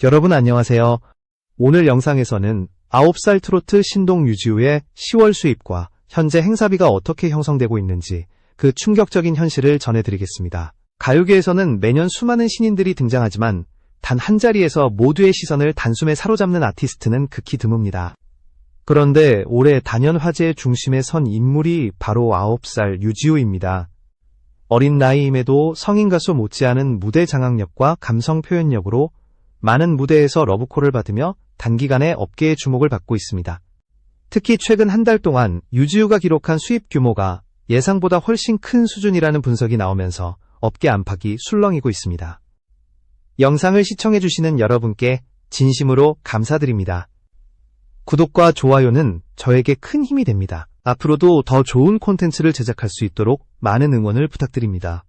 여러분 안녕하세요. 오늘 영상에서는 9살 트로트 신동 유지우의 10월 수입과 현재 행사비가 어떻게 형성되고 있는지 그 충격적인 현실을 전해드리겠습니다. 가요계에서는 매년 수많은 신인들이 등장하지만 단 한 자리에서 모두의 시선을 단숨에 사로잡는 아티스트는 극히 드뭅니다. 그런데 올해 단연 화제의 중심에 선 인물이 바로 9살 유지우입니다. 어린 나이임에도 성인 가수 못지않은 무대 장악력과 감성 표현력으로 많은 무대에서 러브콜을 받으며 단기간에 업계의 주목을 받고 있습니다. 특히 최근 한 달 동안 유지우가 기록한 수입 규모가 예상보다 훨씬 큰 수준이라는 분석이 나오면서 업계 안팎이 술렁이고 있습니다. 영상을 시청해주시는 여러분께 진심으로 감사드립니다. 구독과 좋아요는 저에게 큰 힘이 됩니다. 앞으로도 더 좋은 콘텐츠를 제작할 수 있도록 많은 응원을 부탁드립니다.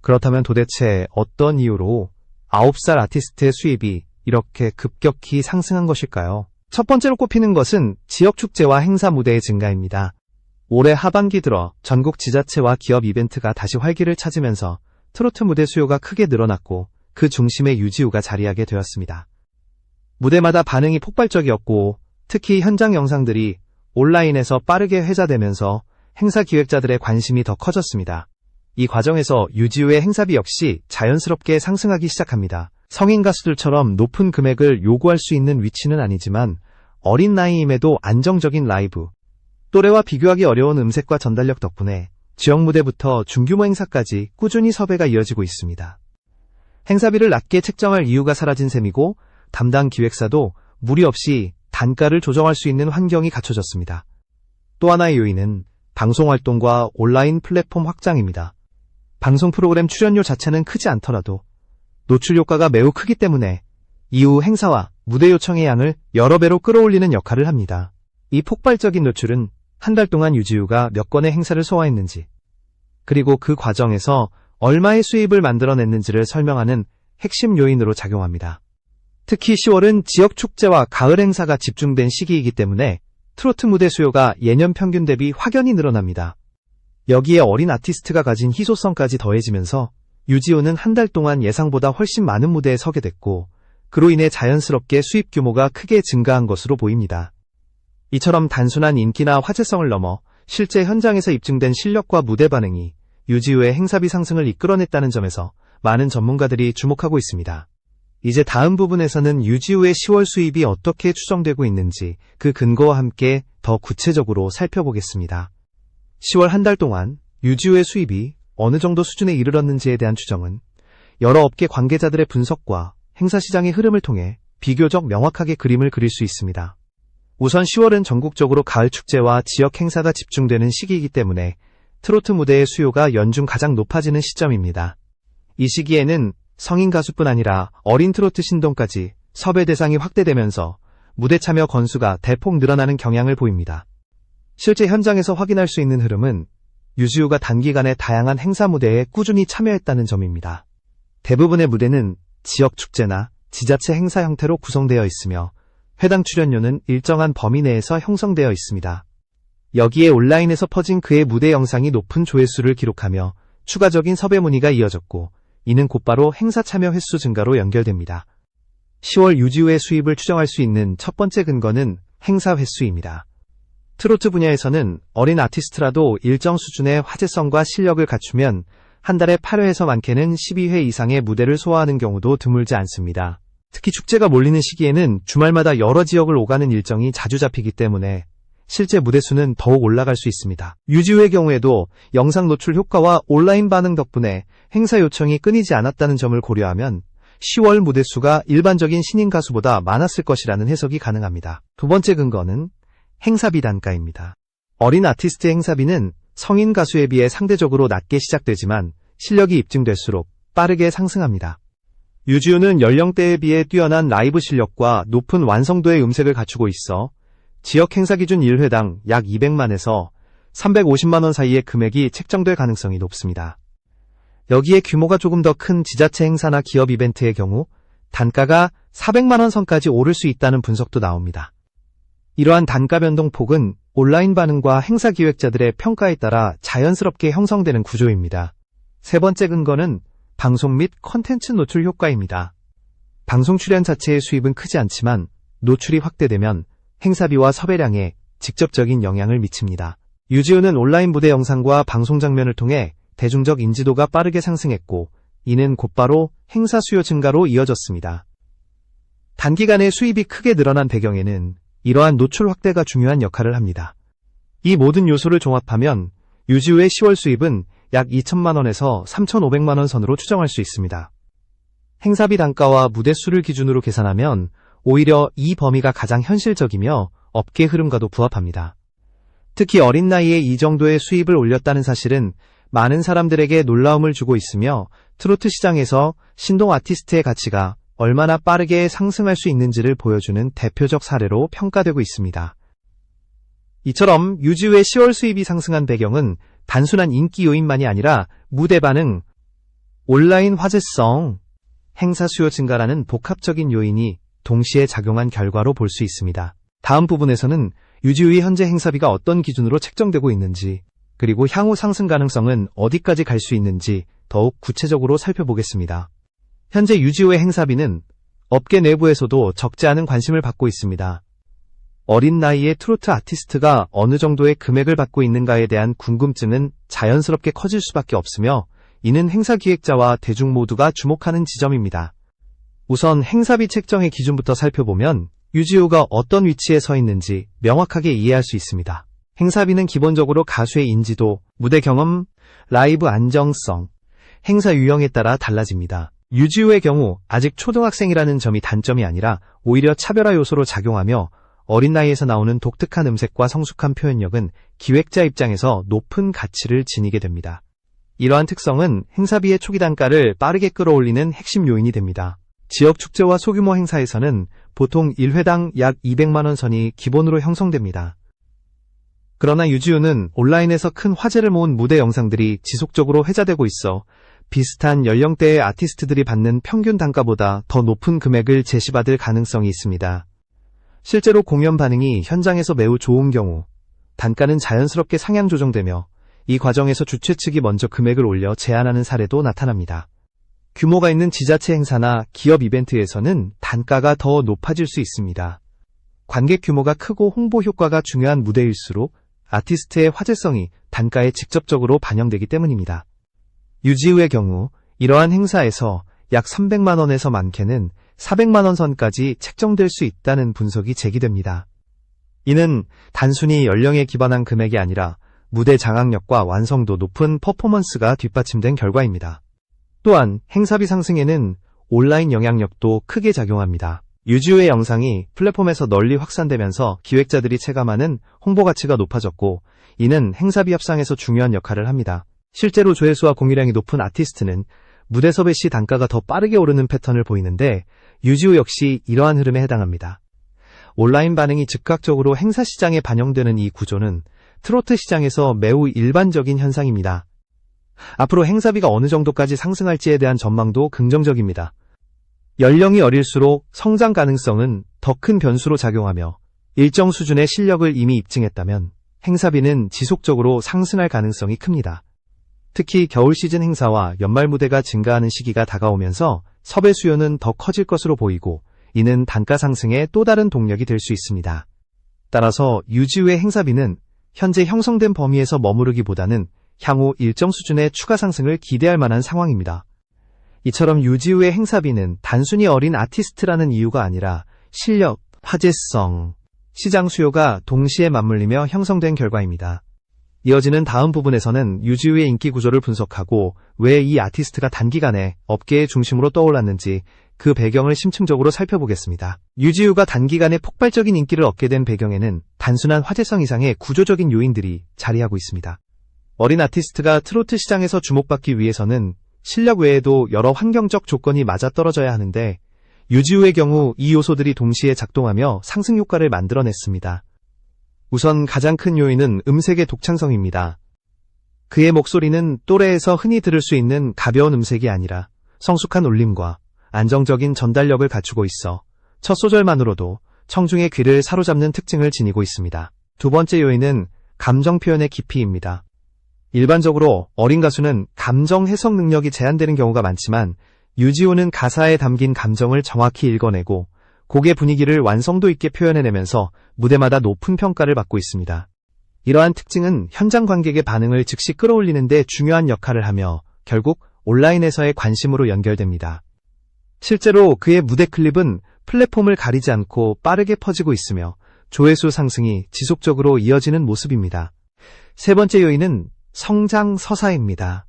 그렇다면 도대체 어떤 이유로 9살 아티스트의 수입이 이렇게 급격히 상승한 것일까요? 첫 번째로 꼽히는 것은 지역 축제와 행사 무대의 증가입니다. 올해 하반기 들어 전국 지자체와 기업 이벤트가 다시 활기를 찾으면서 트로트 무대 수요가 크게 늘어났고 그 중심에 유지우가 자리하게 되었습니다. 무대마다 반응이 폭발적이었고 특히 현장 영상들이 온라인에서 빠르게 회자되면서 행사 기획자들의 관심이 더 커졌습니다. 이 과정에서 유지우의 행사비 역시 자연스럽게 상승하기 시작합니다. 성인 가수들처럼 높은 금액을 요구할 수 있는 위치는 아니지만 어린 나이임에도 안정적인 라이브, 또래와 비교하기 어려운 음색과 전달력 덕분에 지역 무대부터 중규모 행사까지 꾸준히 섭외가 이어지고 있습니다. 행사비를 낮게 책정할 이유가 사라진 셈이고 담당 기획사도 무리 없이 단가를 조정할 수 있는 환경이 갖춰졌습니다. 또 하나의 요인은 방송활동과 온라인 플랫폼 확장입니다. 방송 프로그램 출연료 자체는 크지 않더라도 노출 효과가 매우 크기 때문에 이후 행사와 무대 요청의 양을 여러 배로 끌어올리는 역할을 합니다. 이 폭발적인 노출은 한 달 동안 유지우가 몇 건의 행사를 소화했는지, 그리고 그 과정에서 얼마의 수입을 만들어냈는지를 설명하는 핵심 요인으로 작용합니다. 특히 10월은 지역 축제와 가을 행사가 집중된 시기이기 때문에 트로트 무대 수요가 예년 평균 대비 확연히 늘어납니다. 여기에 어린 아티스트가 가진 희소성까지 더해지면서 유지우는 한 달 동안 예상보다 훨씬 많은 무대에 서게 됐고 그로 인해 자연스럽게 수입 규모가 크게 증가한 것으로 보입니다. 이처럼 단순한 인기나 화제성을 넘어 실제 현장에서 입증된 실력과 무대 반응이 유지우의 행사비 상승을 이끌어냈다는 점에서 많은 전문가들이 주목하고 있습니다. 이제 다음 부분에서는 유지우의 10월 수입이 어떻게 추정되고 있는지 그 근거와 함께 더 구체적으로 살펴보겠습니다. 10월 한 달 동안 유지우의 수입이 어느 정도 수준에 이르렀는지에 대한 추정은 여러 업계 관계자들의 분석과 행사 시장의 흐름을 통해 비교적 명확하게 그림을 그릴 수 있습니다. 우선 10월은 전국적으로 가을 축제와 지역 행사가 집중되는 시기이기 때문에 트로트 무대의 수요가 연중 가장 높아지는 시점입니다. 이 시기에는 성인 가수뿐 아니라 어린 트로트 신동까지 섭외 대상이 확대되면서 무대 참여 건수가 대폭 늘어나는 경향을 보입니다. 실제 현장에서 확인할 수 있는 흐름은 유지우가 단기간에 다양한 행사 무대에 꾸준히 참여했다는 점입니다. 대부분의 무대는 지역 축제나 지자체 행사 형태로 구성되어 있으며 해당 출연료는 일정한 범위 내에서 형성되어 있습니다. 여기에 온라인에서 퍼진 그의 무대 영상이 높은 조회수를 기록하며 추가적인 섭외 문의가 이어졌고 이는 곧바로 행사 참여 횟수 증가로 연결됩니다. 10월 유지우의 수입을 추정할 수 있는 첫 번째 근거는 행사 횟수입니다. 트로트 분야에서는 어린 아티스트라도 일정 수준의 화제성과 실력을 갖추면 한 달에 8회에서 많게는 12회 이상의 무대를 소화하는 경우도 드물지 않습니다. 특히 축제가 몰리는 시기에는 주말마다 여러 지역을 오가는 일정이 자주 잡히기 때문에 실제 무대 수는 더욱 올라갈 수 있습니다. 유지우의 경우에도 영상 노출 효과와 온라인 반응 덕분에 행사 요청이 끊이지 않았다는 점을 고려하면 10월 무대 수가 일반적인 신인 가수보다 많았을 것이라는 해석이 가능합니다. 두 번째 근거는 행사비 단가입니다. 어린 아티스트의 행사비는 성인 가수에 비해 상대적으로 낮게 시작되지만 실력이 입증될수록 빠르게 상승합니다. 유지우는 연령대에 비해 뛰어난 라이브 실력과 높은 완성도의 음색을 갖추고 있어 지역 행사 기준 1회당 약 200만에서 350만원 사이의 금액이 책정될 가능성이 높습니다. 여기에 규모가 조금 더 큰 지자체 행사나 기업 이벤트의 경우 단가가 400만원 선까지 오를 수 있다는 분석도 나옵니다. 이러한 단가 변동폭은 온라인 반응과 행사 기획자들의 평가에 따라 자연스럽게 형성되는 구조입니다. 세 번째 근거는 방송 및 콘텐츠 노출 효과입니다. 방송 출연 자체의 수입은 크지 않지만 노출이 확대되면 행사비와 섭외량에 직접적인 영향을 미칩니다. 유지우는 온라인 무대 영상과 방송 장면을 통해 대중적 인지도가 빠르게 상승했고, 이는 곧바로 행사 수요 증가로 이어졌습니다. 단기간에 수입이 크게 늘어난 배경에는 이러한 노출 확대가 중요한 역할을 합니다. 이 모든 요소를 종합하면 유지우의 10월 수입은 약 2천만 원에서 3,500만 원 선으로 추정할 수 있습니다. 행사비 단가와 무대 수를 기준으로 계산하면 오히려 이 범위가 가장 현실적이며 업계 흐름과도 부합합니다. 특히 어린 나이에 이 정도의 수입을 올렸다는 사실은 많은 사람들에게 놀라움을 주고 있으며 트로트 시장에서 신동 아티스트의 가치가 얼마나 빠르게 상승할 수 있는지를 보여주는 대표적 사례로 평가되고 있습니다. 이처럼 유지우의 10월 수입이 상승한 배경은 단순한 인기 요인만이 아니라 무대 반응, 온라인 화제성, 행사 수요 증가라는 복합적인 요인이 동시에 작용한 결과로 볼 수 있습니다. 다음 부분에서는 유지우의 현재 행사비가 어떤 기준으로 책정되고 있는지, 그리고 향후 상승 가능성은 어디까지 갈 수 있는지 더욱 구체적으로 살펴보겠습니다. 현재 유지우의 행사비는 업계 내부에서도 적지 않은 관심을 받고 있습니다. 어린 나이에 트로트 아티스트가 어느 정도의 금액을 받고 있는가에 대한 궁금증은 자연스럽게 커질 수밖에 없으며, 이는 행사 기획자와 대중 모두가 주목하는 지점입니다. 우선 행사비 책정의 기준부터 살펴보면 유지우가 어떤 위치에 서 있는지 명확하게 이해할 수 있습니다. 행사비는 기본적으로 가수의 인지도, 무대 경험, 라이브 안정성, 행사 유형에 따라 달라집니다. 유지우의 경우 아직 초등학생이라는 점이 단점이 아니라 오히려 차별화 요소로 작용하며, 어린 나이에서 나오는 독특한 음색과 성숙한 표현력은 기획자 입장에서 높은 가치를 지니게 됩니다. 이러한 특성은 행사비의 초기 단가를 빠르게 끌어올리는 핵심 요인이 됩니다. 지역 축제와 소규모 행사에서는 보통 1회당 약 200만 원 선이 기본으로 형성됩니다. 그러나 유지우는 온라인에서 큰 화제를 모은 무대 영상들이 지속적으로 회자되고 있어 비슷한 연령대의 아티스트들이 받는 평균 단가보다 더 높은 금액을 제시받을 가능성이 있습니다. 실제로 공연 반응이 현장에서 매우 좋은 경우 단가는 자연스럽게 상향 조정되며, 이 과정에서 주최 측이 먼저 금액을 올려 제한하는 사례도 나타납니다. 규모가 있는 지자체 행사나 기업 이벤트에서는 단가가 더 높아질 수 있습니다. 관객 규모가 크고 홍보 효과가 중요한 무대일수록 아티스트의 화제성이 단가에 직접적으로 반영되기 때문입니다. 유지우의 경우 이러한 행사에서 약 300만 원에서 많게는 400만 원 선까지 책정될 수 있다는 분석이 제기됩니다. 이는 단순히 연령에 기반한 금액이 아니라 무대 장악력과 완성도 높은 퍼포먼스가 뒷받침된 결과입니다. 또한 행사비 상승에는 온라인 영향력도 크게 작용합니다. 유지우의 영상이 플랫폼에서 널리 확산되면서 기획자들이 체감하는 홍보 가치가 높아졌고, 이는 행사비 협상에서 중요한 역할을 합니다. 실제로 조회수와 공유량이 높은 아티스트는 무대 섭외 시 단가가 더 빠르게 오르는 패턴을 보이는데, 유지우 역시 이러한 흐름에 해당합니다. 온라인 반응이 즉각적으로 행사 시장에 반영되는 이 구조는 트로트 시장에서 매우 일반적인 현상입니다. 앞으로 행사비가 어느 정도까지 상승할지에 대한 전망도 긍정적입니다. 연령이 어릴수록 성장 가능성은 더 큰 변수로 작용하며, 일정 수준의 실력을 이미 입증했다면 행사비는 지속적으로 상승할 가능성이 큽니다. 특히 겨울 시즌 행사와 연말 무대가 증가하는 시기가 다가오면서 섭외 수요는 더 커질 것으로 보이고, 이는 단가 상승의 또 다른 동력이 될 수 있습니다. 따라서 유지우의 행사비는 현재 형성된 범위에서 머무르기보다는 향후 일정 수준의 추가 상승을 기대할 만한 상황입니다. 이처럼 유지우의 행사비는 단순히 어린 아티스트라는 이유가 아니라 실력, 화제성, 시장 수요가 동시에 맞물리며 형성된 결과입니다. 이어지는 다음 부분에서는 유지우의 인기 구조를 분석하고 왜 이 아티스트가 단기간에 업계의 중심으로 떠올랐는지 그 배경을 심층적으로 살펴보겠습니다. 유지우가 단기간에 폭발적인 인기를 얻게 된 배경에는 단순한 화제성 이상의 구조적인 요인들이 자리하고 있습니다. 어린 아티스트가 트로트 시장에서 주목받기 위해서는 실력 외에도 여러 환경적 조건이 맞아떨어져야 하는데, 유지우의 경우 이 요소들이 동시에 작동하며 상승 효과를 만들어냈습니다. 우선 가장 큰 요인은 음색의 독창성입니다. 그의 목소리는 또래에서 흔히 들을 수 있는 가벼운 음색이 아니라 성숙한 울림과 안정적인 전달력을 갖추고 있어 첫 소절만으로도 청중의 귀를 사로잡는 특징을 지니고 있습니다. 두 번째 요인은 감정 표현의 깊이입니다. 일반적으로 어린 가수는 감정 해석 능력이 제한되는 경우가 많지만, 유지호는 가사에 담긴 감정을 정확히 읽어내고 곡의 분위기를 완성도 있게 표현해내면서 무대마다 높은 평가를 받고 있습니다. 이러한 특징은 현장 관객의 반응을 즉시 끌어올리는 데 중요한 역할을 하며 결국 온라인에서의 관심으로 연결됩니다. 실제로 그의 무대 클립은 플랫폼을 가리지 않고 빠르게 퍼지고 있으며 조회수 상승이 지속적으로 이어지는 모습입니다. 세 번째 요인은 성장 서사입니다.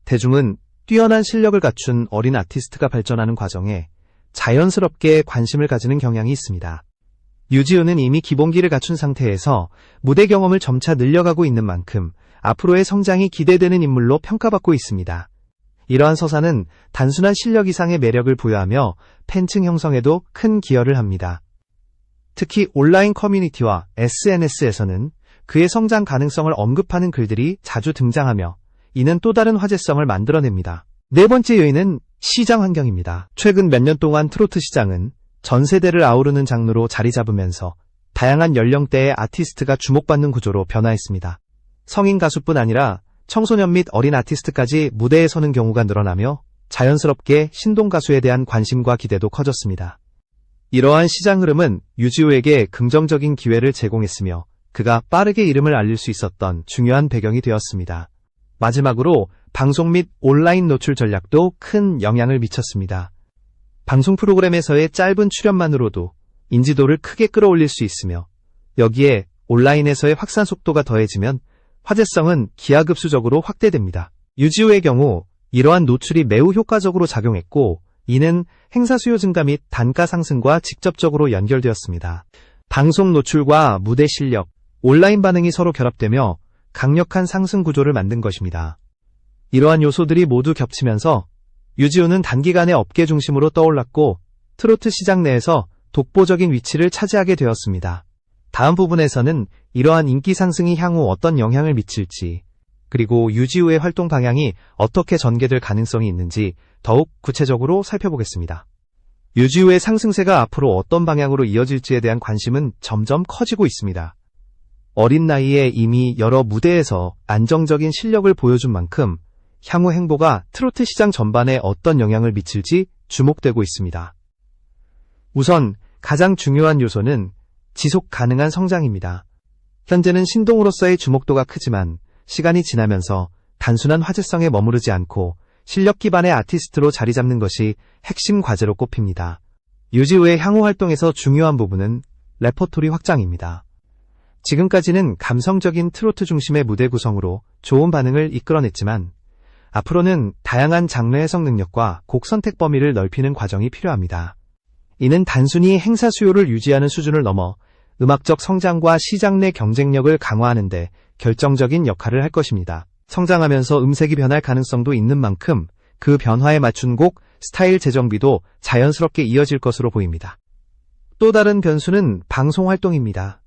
대중은 뛰어난 실력을 갖춘 어린 아티스트가 발전하는 과정에 자연스럽게 관심을 가지는 경향이 있습니다. 유지우는 이미 기본기를 갖춘 상태에서 무대 경험을 점차 늘려가고 있는 만큼 앞으로의 성장이 기대되는 인물로 평가받고 있습니다. 이러한 서사는 단순한 실력 이상의 매력을 부여하며 팬층 형성에도 큰 기여를 합니다. 특히 온라인 커뮤니티와 SNS에서는 그의 성장 가능성을 언급하는 글들이 자주 등장하며 이는 또 다른 화제성을 만들어냅니다. 네 번째 요인은 시장 환경입니다. 최근 몇 년 동안 트로트 시장은 전 세대를 아우르는 장르로 자리 잡으면서 다양한 연령대의 아티스트가 주목받는 구조로 변화했습니다. 성인 가수뿐 아니라 청소년 및 어린 아티스트까지 무대에 서는 경우가 늘어나며 자연스럽게 신동 가수에 대한 관심과 기대도 커졌습니다. 이러한 시장 흐름은 유지호에게 긍정적인 기회를 제공했으며 그가 빠르게 이름을 알릴 수 있었던 중요한 배경이 되었습니다. 마지막으로 방송 및 온라인 노출 전략도 큰 영향을 미쳤습니다. 방송 프로그램에서의 짧은 출연만으로도 인지도를 크게 끌어올릴 수 있으며 여기에 온라인에서의 확산 속도가 더해지면 화제성은 기하급수적으로 확대됩니다. 유지호의 경우 이러한 노출이 매우 효과적으로 작용했고 이는 행사 수요 증가 및 단가 상승과 직접적으로 연결되었습니다. 방송 노출과 무대 실력, 온라인 반응이 서로 결합되며 강력한 상승 구조를 만든 것입니다. 이러한 요소들이 모두 겹치면서 유지호는 단기간에 업계 중심으로 떠올랐고 트로트 시장 내에서 독보적인 위치를 차지하게 되었습니다. 다음 부분에서는 이러한 인기 상승이 향후 어떤 영향을 미칠지 그리고 유지호의 활동 방향이 어떻게 전개될 가능성이 있는지 더욱 구체적으로 살펴보겠습니다. 유지호의 상승세가 앞으로 어떤 방향으로 이어질지에 대한 관심은 점점 커지고 있습니다. 어린 나이에 이미 여러 무대에서 안정적인 실력을 보여준 만큼 향후 행보가 트로트 시장 전반에 어떤 영향을 미칠지 주목되고 있습니다. 우선 가장 중요한 요소는 지속 가능한 성장입니다. 현재는 신동으로서의 주목도가 크지만 시간이 지나면서 단순한 화제성에 머무르지 않고 실력 기반의 아티스트로 자리 잡는 것이 핵심 과제로 꼽힙니다. 유지호의 향후 활동에서 중요한 부분은 레퍼토리 확장입니다. 지금까지는 감성적인 트로트 중심의 무대 구성으로 좋은 반응을 이끌어냈지만 앞으로는 다양한 장르 해석 능력과 곡 선택 범위를 넓히는 과정이 필요합니다. 이는 단순히 행사 수요를 유지하는 수준을 넘어 음악적 성장과 시장 내 경쟁력을 강화하는 데 결정적인 역할을 할 것입니다. 성장하면서 음색이 변할 가능성도 있는 만큼 그 변화에 맞춘 곡, 스타일 재정비도 자연스럽게 이어질 것으로 보입니다. 또 다른 변수는 방송 활동입니다.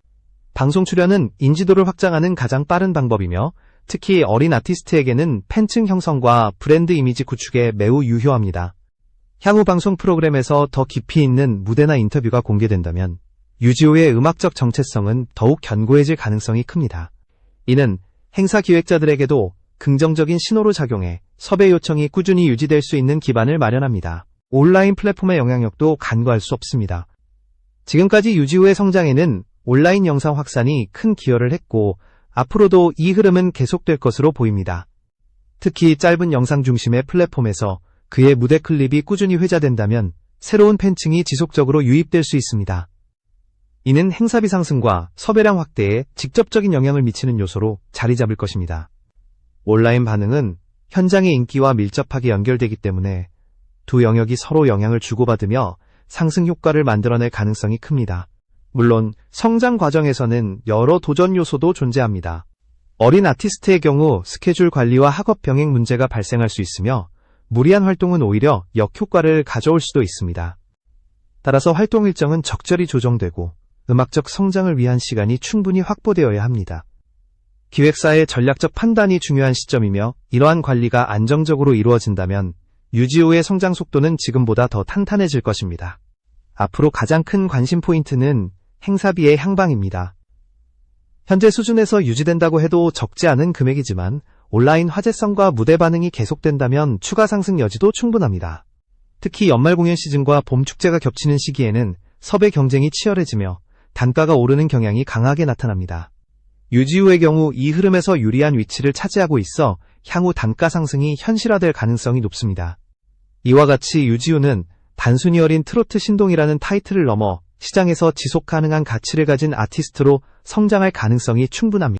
방송 출연은 인지도를 확장하는 가장 빠른 방법이며 특히 어린 아티스트에게는 팬층 형성과 브랜드 이미지 구축에 매우 유효합니다. 향후 방송 프로그램에서 더 깊이 있는 무대나 인터뷰가 공개된다면 유지호의 음악적 정체성은 더욱 견고해질 가능성이 큽니다. 이는 행사 기획자들에게도 긍정적인 신호로 작용해 섭외 요청이 꾸준히 유지될 수 있는 기반을 마련합니다. 온라인 플랫폼의 영향력도 간과할 수 없습니다. 지금까지 유지호의 성장에는 온라인 영상 확산이 큰 기여를 했고 앞으로도 이 흐름은 계속될 것으로 보입니다. 특히 짧은 영상 중심의 플랫폼에서 그의 무대 클립이 꾸준히 회자된다면 새로운 팬층이 지속적으로 유입될 수 있습니다. 이는 행사비 상승과 섭외량 확대에 직접적인 영향을 미치는 요소로 자리 잡을 것입니다. 온라인 반응은 현장의 인기와 밀접하게 연결되기 때문에 두 영역이 서로 영향을 주고받으며 상승 효과를 만들어낼 가능성이 큽니다. 물론 성장 과정에서는 여러 도전 요소도 존재합니다. 어린 아티스트의 경우 스케줄 관리와 학업 병행 문제가 발생할 수 있으며 무리한 활동은 오히려 역효과를 가져올 수도 있습니다. 따라서 활동 일정은 적절히 조정되고 음악적 성장을 위한 시간이 충분히 확보되어야 합니다. 기획사의 전략적 판단이 중요한 시점이며 이러한 관리가 안정적으로 이루어진다면 유지호의 성장 속도는 지금보다 더 탄탄해질 것입니다. 앞으로 가장 큰 관심 포인트는 행사비의 향방입니다. 현재 수준에서 유지된다고 해도 적지 않은 금액이지만 온라인 화제성과 무대 반응이 계속된다면 추가 상승 여지도 충분합니다. 특히 연말 공연 시즌과 봄 축제가 겹치는 시기에는 섭외 경쟁이 치열해지며 단가가 오르는 경향이 강하게 나타납니다. 유지우의 경우 이 흐름에서 유리한 위치를 차지하고 있어 향후 단가 상승이 현실화될 가능성이 높습니다. 이와 같이 유지우는 단순히 어린 트로트 신동이라는 타이틀을 넘어 시장에서 지속 가능한 가치를 가진 아티스트로 성장할 가능성이 충분합니다.